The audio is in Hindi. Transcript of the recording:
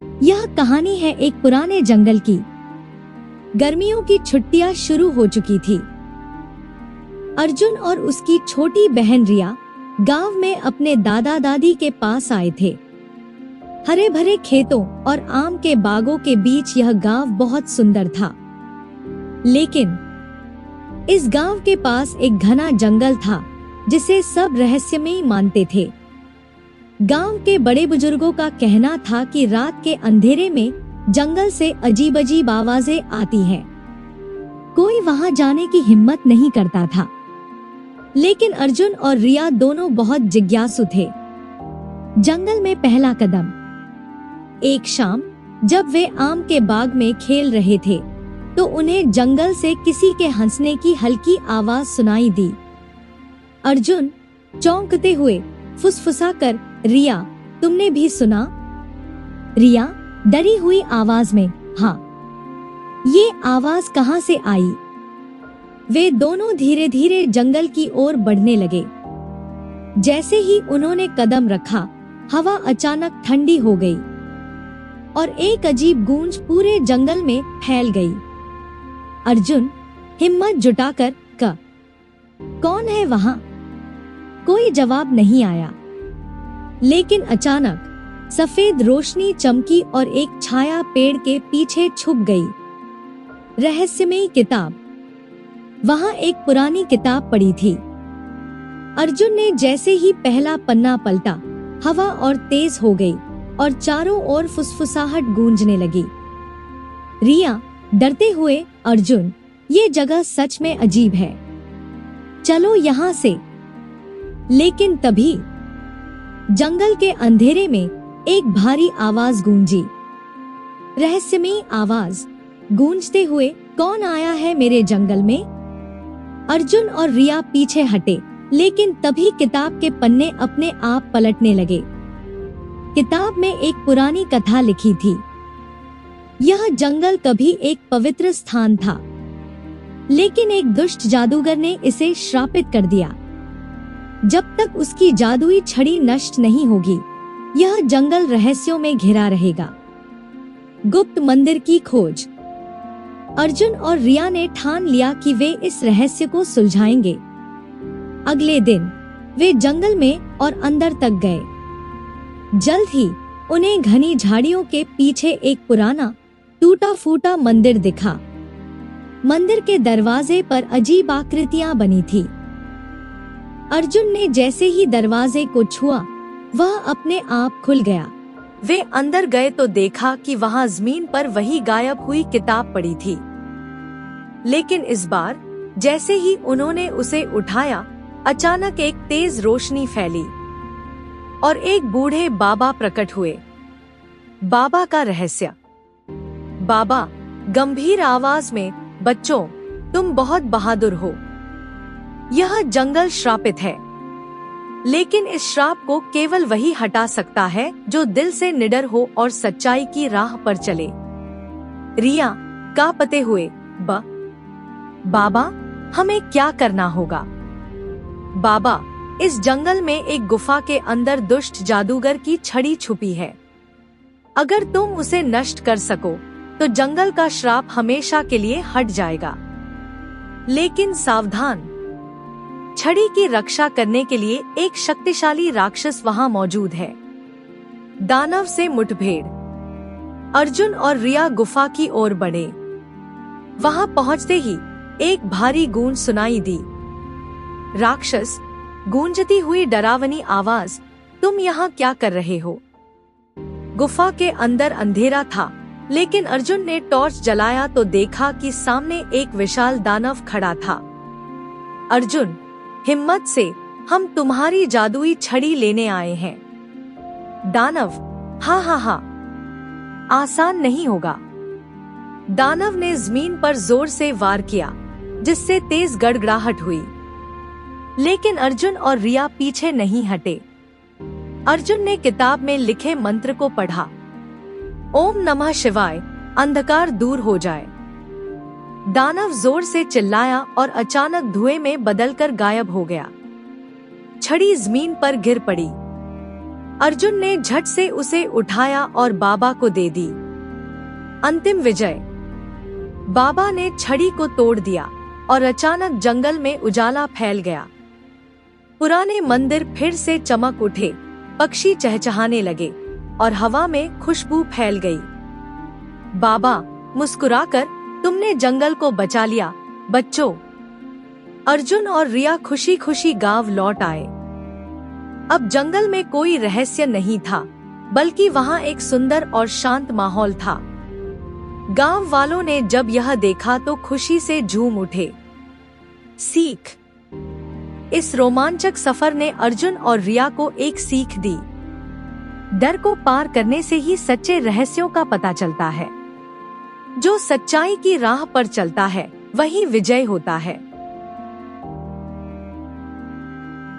यह कहानी है एक पुराने जंगल की। गर्मियों की छुट्टियां शुरू हो चुकी थी। अर्जुन और उसकी छोटी बहन रिया गांव में अपने दादा दादी के पास आए थे। हरे भरे खेतों और आम के बागों के बीच यह गांव बहुत सुंदर था। लेकिन इस गांव के पास एक घना जंगल था जिसे सब रहस्यमयी मानते थे। गांव के बड़े बुजुर्गों का कहना था कि रात के अंधेरे में जंगल से अजीब अजीब आवाजें आती हैं। कोई वहां जाने की हिम्मत नहीं करता था, लेकिन अर्जुन और रिया दोनों बहुत जिज्ञासु थे। जंगल में पहला कदम। एक शाम जब वे आम के बाग में खेल रहे थे तो उन्हें जंगल से किसी के हंसने की हल्की आवाज सुनाई दी। अर्जुन चौंकते हुए फुसफुसाकर, रिया, तुमने भी सुना? रिया डरी हुई आवाज में, हाँ। ये आवाज कहाँ से आई? वे दोनों धीरे धीरे जंगल की ओर बढ़ने लगे। जैसे ही उन्होंने कदम रखा, हवा अचानक ठंडी हो गई और एक अजीब गूंज पूरे जंगल में फैल गई। अर्जुन हिम्मत जुटाकर कौन है वहां? कोई जवाब नहीं आया। लेकिन अचानक सफेद रोशनी चमकी और एक छाया पेड़ के पीछे छुप गई। रहस्यमयी किताब। वहां एक पुरानी किताब पड़ी थी। अर्जुन ने जैसे ही पहला पन्ना पलटा, हवा और तेज हो गई और चारों ओर फुसफुसाहट गूंजने लगी। रिया डरते हुए, अर्जुन, ये जगह सच में अजीब है, चलो यहाँ से। लेकिन तभी जंगल के अंधेरे में एक भारी आवाज गूंजी। रहस्यमयी आवाज गूंजते हुए, कौन आया है मेरे जंगल में? अर्जुन और रिया पीछे हटे, लेकिन तभी किताब के पन्ने अपने आप पलटने लगे। किताब में एक पुरानी कथा लिखी थी। यह जंगल कभी एक पवित्र स्थान था, लेकिन एक दुष्ट जादूगर ने इसे श्रापित कर दिया। जब तक उसकी जादुई छड़ी नष्ट नहीं होगी, यह जंगल रहस्यों में घिरा रहेगा। गुप्त मंदिर की खोज। अर्जुन और रिया ने ठान लिया कि वे इस रहस्य को सुलझाएंगे। अगले दिन वे जंगल में और अंदर तक गए। जल्द ही उन्हें घनी झाड़ियों के पीछे एक पुराना टूटा फूटा मंदिर दिखा। मंदिर के दरवाजे पर अजीब आकृतियां बनी थी। अर्जुन ने जैसे ही दरवाजे को छुआ, वह अपने आप खुल गया। वे अंदर गए तो देखा कि वहां जमीन पर वही गायब हुई किताब पड़ी थी। लेकिन इस बार जैसे ही उन्होंने उसे उठाया, अचानक एक तेज रोशनी फैली और एक बूढ़े बाबा प्रकट हुए। बाबा का रहस्य। बाबा गंभीर आवाज में, बच्चों, तुम बहुत बहादुर हो। यह जंगल श्रापित है, लेकिन इस श्राप को केवल वही हटा सकता है जो दिल से निडर हो और सच्चाई की राह पर चले। रिया कांपते हुए, बाबा, हमें क्या करना होगा? बाबा, इस जंगल में एक गुफा के अंदर दुष्ट जादूगर की छड़ी छुपी है। अगर तुम उसे नष्ट कर सको तो जंगल का श्राप हमेशा के लिए हट जाएगा। लेकिन सावधान, छड़ी की रक्षा करने के लिए एक शक्तिशाली राक्षस वहां मौजूद है। दानव से मुठभेड़। अर्जुन और रिया गुफा की ओर बढ़े। वहां पहुंचते ही एक भारी गूंज सुनाई दी। राक्षस, गूंजती हुई डरावनी आवाज, तुम यहाँ क्या कर रहे हो? गुफा के अंदर अंधेरा था, लेकिन अर्जुन ने टॉर्च जलाया तो देखा कि सामने एक विशाल दानव खड़ा था। अर्जुन, हिम्मत से, हम तुम्हारी जादुई छड़ी लेने आए हैं। दानव, हाँ, आसान नहीं होगा। दानव ने जमीन पर जोर से वार किया, जिससे तेज गड़गड़ाहट हुई। लेकिन अर्जुन और रिया पीछे नहीं हटे। अर्जुन ने किताब में लिखे मंत्र को पढ़ा, ओम नमः शिवाय, अंधकार दूर हो जाए। दानव जोर से चिल्लाया और अचानक धुएं में बदलकर गायब हो गया। छड़ी जमीन पर गिर पड़ी। अर्जुन ने झट से उसे उठाया और बाबा को दे दी। अंतिम विजय। बाबा ने छड़ी को तोड़ दिया और अचानक जंगल में उजाला फैल गया। पुराने मंदिर फिर से चमक उठे, पक्षी चहचहाने लगे और हवा में खुशबू फैल गई। बाबा मुस्कुराकर, तुमने जंगल को बचा लिया बच्चों। अर्जुन और रिया खुशी खुशी गांव लौट आए। अब जंगल में कोई रहस्य नहीं था, बल्कि वहां एक सुंदर और शांत माहौल था। गांव वालों ने जब यह देखा तो खुशी से झूम उठे। सीख। इस रोमांचक सफर ने अर्जुन और रिया को एक सीख दी। डर को पार करने से ही सच्चे रहस्यों का पता चलता है। जो सच्चाई की राह पर चलता है, वही विजय होता है।